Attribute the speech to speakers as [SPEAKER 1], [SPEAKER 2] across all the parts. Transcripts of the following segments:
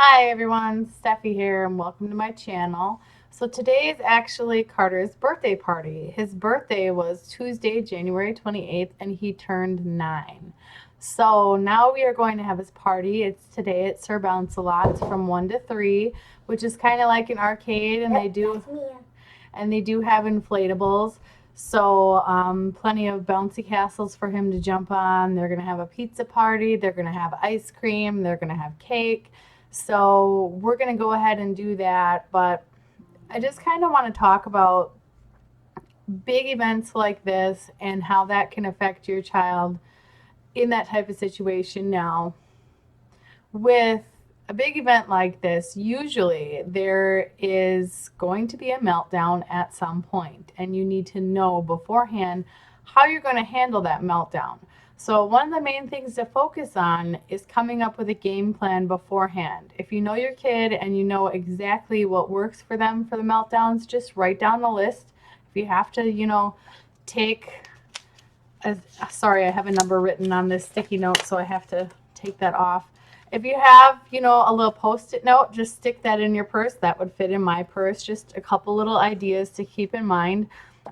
[SPEAKER 1] Hi everyone, Steffi here and welcome to my channel. So today is actually Carter's birthday party. His birthday was Tuesday, January 28th and he turned 9. So now we are going to have his party. It's today at Sir Bounce-A-Lot's from 1 to 3, which is kind of like an arcade and they do have inflatables. So plenty of bouncy castles for him to jump on. They're going to have a pizza party. They're going to have ice cream. They're going to have cake. So we're going to go ahead and do that. But I just kind of want to talk about big events like this and how that can affect your child in that type of situation. Now, with a big event like this, usually there is going to be a meltdown at some point, and you need to know beforehand how you're going to handle that meltdown. So one of the main things to focus on is coming up with a game plan beforehand. If you know your kid and you know exactly what works for them for the meltdowns, just write down a list. If you have to, take sorry, I have a number written on this sticky note, so I have to take that off. If you have, a little post-it note, just stick that in your purse. That would fit in my purse. Just a couple little ideas to keep in mind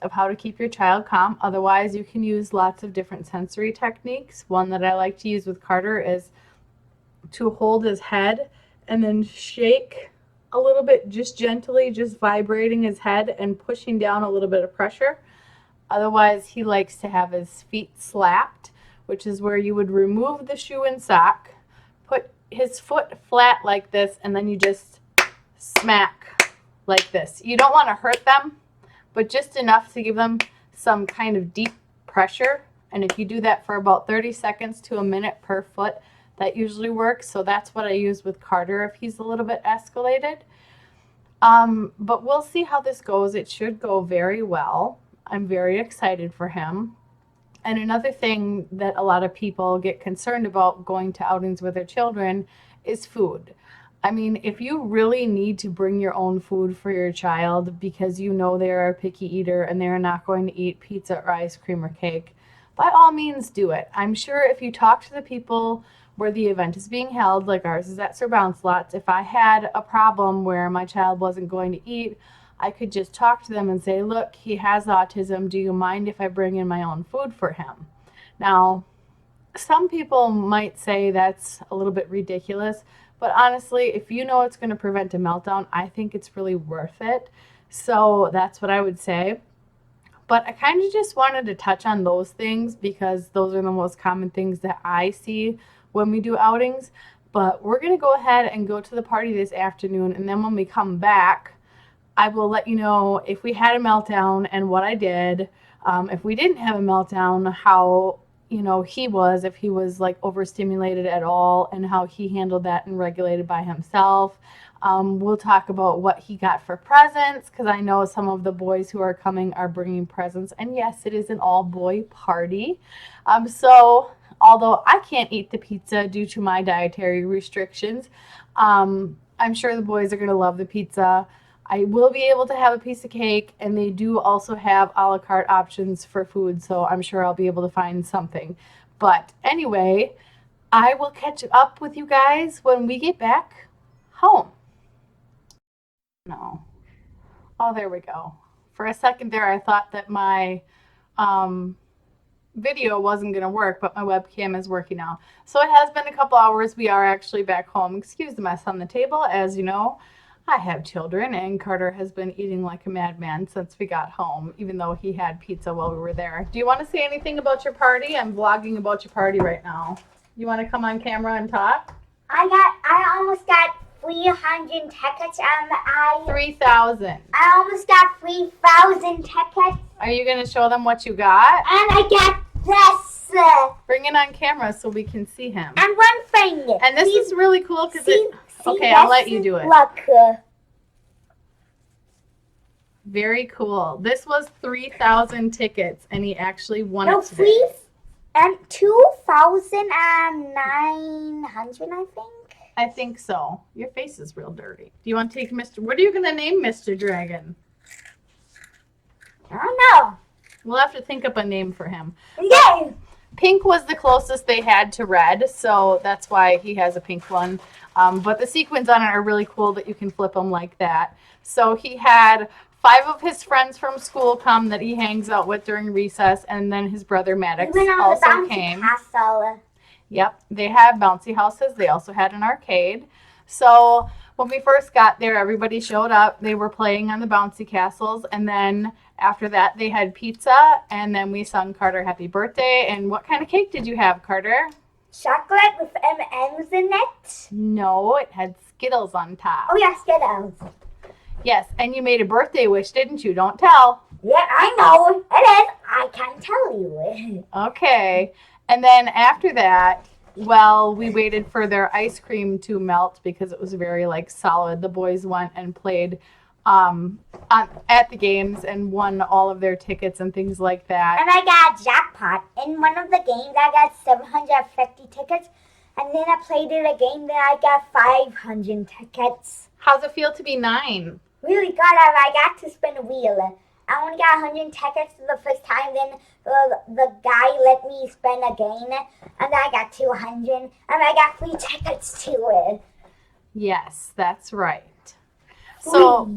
[SPEAKER 1] of how to keep your child calm. Otherwise, you can use lots of different sensory techniques. One that I like to use with Carter is to hold his head and then shake a little bit, just gently, just vibrating his head and pushing down a little bit of pressure. Otherwise, he likes to have his feet slapped, which is where you would remove the shoe and sock, put his foot flat like this, and then you just smack like this. You don't want to hurt them, but just enough to give them some kind of deep pressure. And if you do that for about 30 seconds to a minute per foot, that usually works. So that's what I use with Carter if he's a little bit escalated. But we'll see how this goes. It should go very well. I'm very excited for him. And another thing that a lot of people get concerned about going to outings with their children is food. I mean, if you really need to bring your own food for your child because you know they're a picky eater and they're not going to eat pizza or ice cream or cake, by all means do it. I'm sure if you talk to the people where the event is being held, like ours is at Sir Bounce-A-Lot's, if I had a problem where my child wasn't going to eat, I could just talk to them and say, look, he has autism. Do you mind if I bring in my own food for him? Now, some people might say that's a little bit ridiculous, but honestly, if you know it's going to prevent a meltdown, I think it's really worth it. So that's what I would say. But I kind of just wanted to touch on those things because those are the most common things that I see when we do outings. But we're going to go ahead and go to the party this afternoon, and then when we come back, I will let you know if we had a meltdown and what I did. If we didn't have a meltdown, how he was, if he was like overstimulated at all, and how he handled that and regulated by himself. We'll talk about what he got for presents, because I know some of the boys who are coming are bringing presents. And yes, it is an all-boy party. So although I can't eat the pizza due to my dietary restrictions, I'm sure the boys are going to love the pizza. I will be able to have a piece of cake, and they do also have a la carte options for food, so I'm sure I'll be able to find something. But anyway, I will catch up with you guys when we get back home. No. Oh, there we go. For a second there, I thought that my video wasn't going to work, but my webcam is working now. So it has been a couple hours. We are actually back home. Excuse the mess on the table. As you know, I have children, and Carter has been eating like a madman since we got home, even though he had pizza while we were there. Do you want to say anything about your party? I'm vlogging about your party right now. You want to come on camera and talk?
[SPEAKER 2] I almost got 300 tickets and
[SPEAKER 1] 3,000.
[SPEAKER 2] I almost got 3,000 tickets.
[SPEAKER 1] Are you going to show them what you got?
[SPEAKER 2] And I got this.
[SPEAKER 1] Bring it on camera so we can see him.
[SPEAKER 2] And one thing.
[SPEAKER 1] And this is really cool because okay,
[SPEAKER 2] this,
[SPEAKER 1] I'll let you do it.
[SPEAKER 2] Look.
[SPEAKER 1] Very cool. This was 3,000 tickets, and he actually won
[SPEAKER 2] No,
[SPEAKER 1] it today.
[SPEAKER 2] And 2,900, I think.
[SPEAKER 1] I think so. Your face is real dirty. Do you want to take Mr. What are you going to name Mr. Dragon?
[SPEAKER 2] I don't know.
[SPEAKER 1] We'll have to think up a name for him.
[SPEAKER 2] Yay!
[SPEAKER 1] Pink was the closest they had to red, so that's why he has a pink one. But the sequins on it are really cool that you can flip them like that. So he had 5 of his friends from school come that he hangs out with during recess, and then his brother Maddox
[SPEAKER 2] Even on the
[SPEAKER 1] also
[SPEAKER 2] bouncy
[SPEAKER 1] came.
[SPEAKER 2] castle.
[SPEAKER 1] Yep, they had bouncy houses. They also had an arcade. So when we first got there, everybody showed up. They were playing on the bouncy castles, and then after that, they had pizza, and then we sung Carter happy birthday. And what kind of cake did you have, Carter?
[SPEAKER 2] Chocolate with M&Ms in it.
[SPEAKER 1] No, it had Skittles on top.
[SPEAKER 2] Oh yeah, Skittles.
[SPEAKER 1] Yes, and you made a birthday wish, didn't you? Don't tell.
[SPEAKER 2] Yeah, I know. It is. I can tell you.
[SPEAKER 1] Okay. And then after that, well, we waited for their ice cream to melt because it was very solid. The boys went and played at the games and won all of their tickets and things like that.
[SPEAKER 2] And I got a jackpot. In one of the games, I got 750 tickets. And then I played it a game that I got 500 tickets.
[SPEAKER 1] How's it feel to be 9?
[SPEAKER 2] Really good. I got to spin a wheel. I only got 100 tickets the first time. Then the guy let me spin again. And I got 200. And I got free tickets to it.
[SPEAKER 1] Yes, that's right. So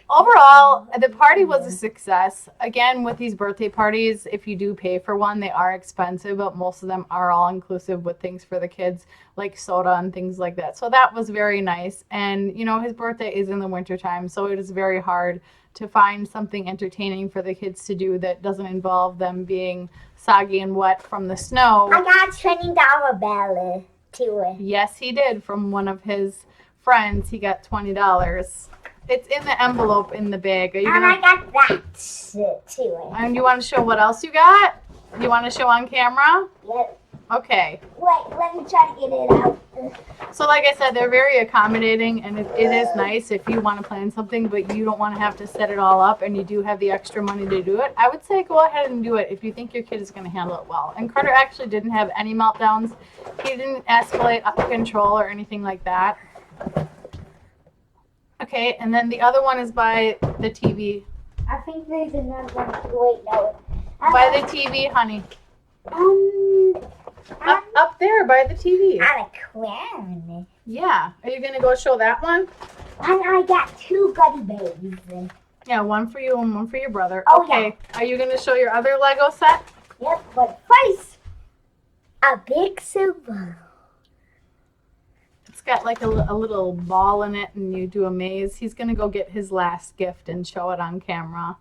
[SPEAKER 1] overall, the party was a success. Again, with these birthday parties, if you do pay for one, they are expensive, but most of them are all inclusive with things for the kids, like soda and things like that. So that was very nice. And, his birthday is in the wintertime, so it is very hard to find something entertaining for the kids to do that doesn't involve them being soggy and wet from the snow.
[SPEAKER 2] I got $20 bill to it.
[SPEAKER 1] Yes, he did. From one of his friends, he got $20. It's in the envelope in the bag.
[SPEAKER 2] I got that too.
[SPEAKER 1] And you want to show what else you got? You want to show on camera?
[SPEAKER 2] Yep.
[SPEAKER 1] Okay.
[SPEAKER 2] Wait, let me try to get it out.
[SPEAKER 1] So like I said, they're very accommodating, and it is nice if you want to plan something, but you don't want to have to set it all up, and you do have the extra money to do it. I would say go ahead and do it if you think your kid is going to handle it well. And Carter actually didn't have any meltdowns. He didn't escalate up to control or anything like that. Okay, and then the other one is by the TV.
[SPEAKER 2] I think there's another one. Wait, no.
[SPEAKER 1] By the TV, honey. Up there by the TV.
[SPEAKER 2] On a crown.
[SPEAKER 1] Yeah. Are you going to go show that one?
[SPEAKER 2] And I got 2 goodie bags.
[SPEAKER 1] Yeah, one for you and one for your brother.
[SPEAKER 2] Oh,
[SPEAKER 1] okay. Yeah. Are you going to show your other Lego set?
[SPEAKER 2] Yep, but first, a big silver.
[SPEAKER 1] It's got like a little ball in it, and you do a maze. He's going to go get his last gift and show it on camera.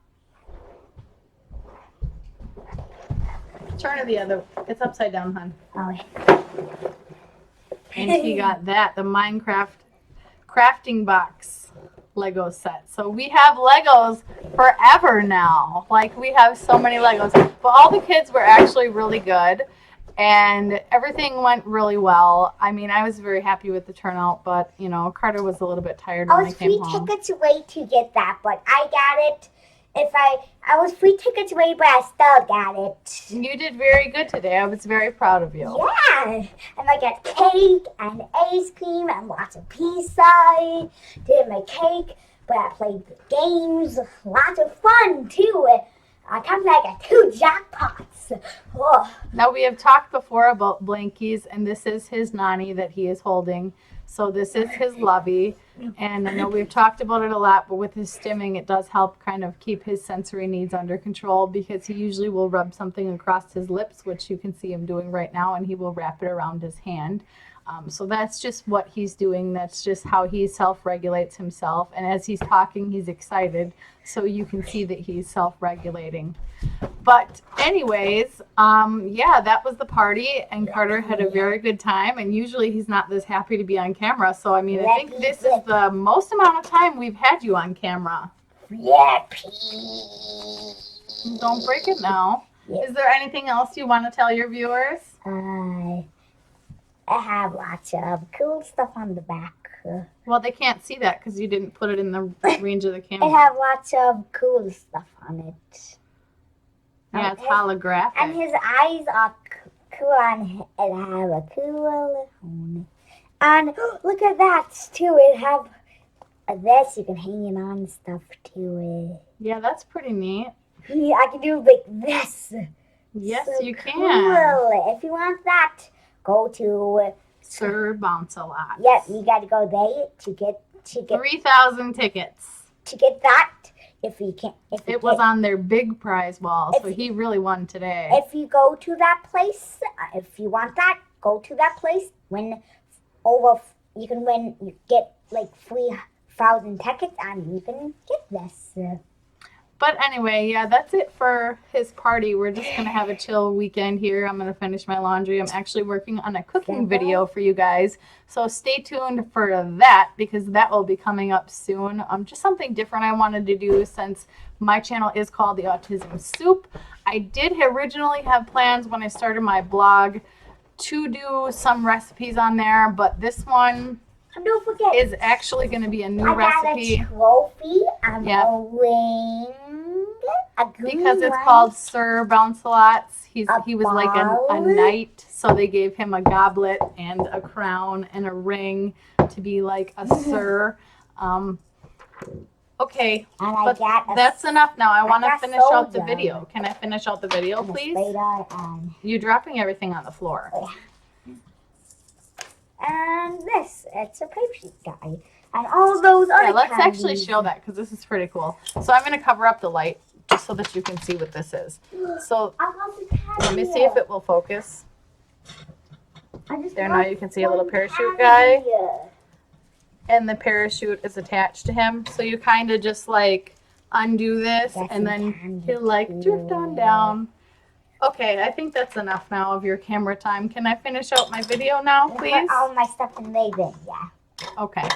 [SPEAKER 1] Turn it the other. It's upside down, hon.
[SPEAKER 2] Oh.
[SPEAKER 1] And he got that, the Minecraft crafting box Lego set. So we have Legos forever now. Like, we have so many Legos. But all the kids were actually really good. And everything went really well. I mean, I was very happy with the turnout, but, Carter was a little bit tired when I came home.
[SPEAKER 2] I was 3 tickets away to get that, but I got it. I was 3 tickets away, but I still got it.
[SPEAKER 1] You did very good today. I was very proud of you.
[SPEAKER 2] Yeah. And I got cake and ice cream and lots of pizza. Did my cake, but I played the games. Lots of fun, too. I got 2 jackpots. Oh.
[SPEAKER 1] Now, we have talked before about blankies, and this is his nanny that he is holding. So this is his lovey. And I know we've talked about it a lot, but with his stimming, it does help kind of keep his sensory needs under control, because he usually will rub something across his lips, which you can see him doing right now, and he will wrap it around his hand. So that's just what he's doing. That's just how he self-regulates himself. And as he's talking, he's excited. So you can see that he's self-regulating. But anyways, yeah, that was the party. And Carter had a very good time. And usually he's not this happy to be on camera. So, I mean, I think this is the most amount of time we've had you on camera.
[SPEAKER 2] Yippee.
[SPEAKER 1] Don't break it now. Is there anything else you want to tell your viewers?
[SPEAKER 2] I have lots of cool stuff on the back.
[SPEAKER 1] Well, they can't see that because you didn't put it in the range of the camera.
[SPEAKER 2] I have lots of cool stuff on it.
[SPEAKER 1] Yeah, it's holographic.
[SPEAKER 2] And his eyes are cool, and it have a cool phone. And look at that too. It have this. You can hang it on stuff too.
[SPEAKER 1] Yeah, that's pretty neat.
[SPEAKER 2] I can do like this.
[SPEAKER 1] Yes,
[SPEAKER 2] so
[SPEAKER 1] you can.
[SPEAKER 2] Cool. If you want that, go to
[SPEAKER 1] Sir Bounce-A-Lot.
[SPEAKER 2] Yep, you got to go there to get
[SPEAKER 1] 3,000 tickets.
[SPEAKER 2] to get that. If you can't,
[SPEAKER 1] It was on their big prize wall, so he really won today.
[SPEAKER 2] If you go to that place, if you want that, go to that place. You get like 3,000 tickets, and you can get this.
[SPEAKER 1] But anyway, yeah, that's it for his party. We're just going to have a chill weekend here. I'm going to finish my laundry. I'm actually working on a cooking video for you guys. So stay tuned for that because that will be coming up soon. Just something different I wanted to do since my channel is called the Autism Soup. I did originally have plans when I started my blog to do some recipes on there, but this one
[SPEAKER 2] don't forget,
[SPEAKER 1] is actually going to be a new recipe.
[SPEAKER 2] I got a trophy and a ring.
[SPEAKER 1] Because it's called Sir Bounce-A-Lots. He was like a knight, so they gave him a goblet and a crown and a ring to be like a sir. Okay, but that's enough now. I want to finish out the video. Can I finish out the video, please? You're dropping everything on the floor.
[SPEAKER 2] And it's a paper sheet guy. And all those other
[SPEAKER 1] let's
[SPEAKER 2] candies.
[SPEAKER 1] actually show that because this is pretty cool. So I'm going to cover up the light just so that you can see what this is. So let me see if it will focus. There, now you can see a little parachute guy. And the parachute is attached to him. So you kind of just like undo this and then he'll like drift on down. Okay, I think that's enough now of your camera time. Can I finish out my video now, please?
[SPEAKER 2] Put all my stuff in there then, yeah.
[SPEAKER 1] Okay.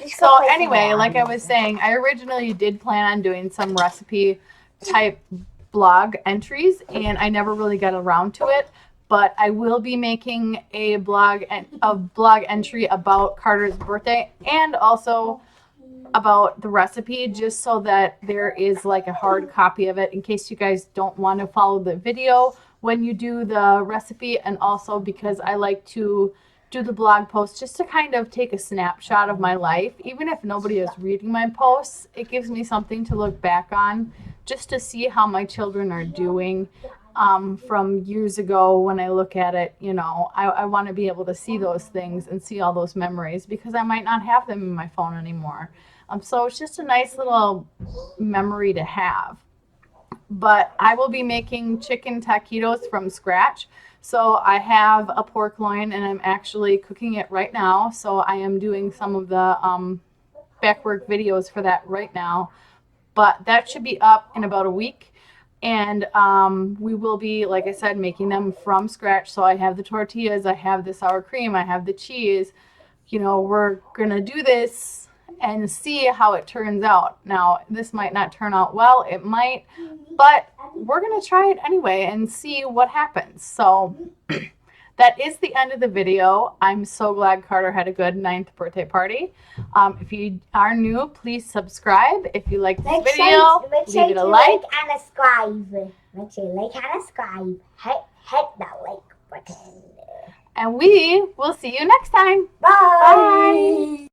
[SPEAKER 1] So anyway, like I was saying, I originally did plan on doing some recipe type blog entries and I never really got around to it, but I will be making a blog entry about Carter's birthday and also about the recipe, just so that there is like a hard copy of it in case you guys don't want to follow the video when you do the recipe, and also because I like to do the blog post just to kind of take a snapshot of my life. Even if nobody is reading my posts, it gives me something to look back on just to see how my children are doing from years ago. When I look at it, you know, I want to be able to see those things and see all those memories because I might not have them in my phone anymore. So it's just a nice little memory to have. But I will be making chicken taquitos from scratch. So I have a pork loin and I'm actually cooking it right now. So I am doing some of the back work videos for that right now. But that should be up in about a week. And we will be, like I said, making them from scratch. So I have the tortillas, I have the sour cream, I have the cheese. You know, we're going to do this and see how it turns out. Now, this might not turn out well, it might, but we're going to try it anyway and see what happens. So that is the end of the video. I'm so glad Carter had a good 9th birthday party. If you are new, please subscribe. If you like this video, leave it a like.
[SPEAKER 2] And subscribe. Make sure you like and subscribe. Hit that like button.
[SPEAKER 1] And we will see you next time.
[SPEAKER 2] Bye.
[SPEAKER 1] Bye.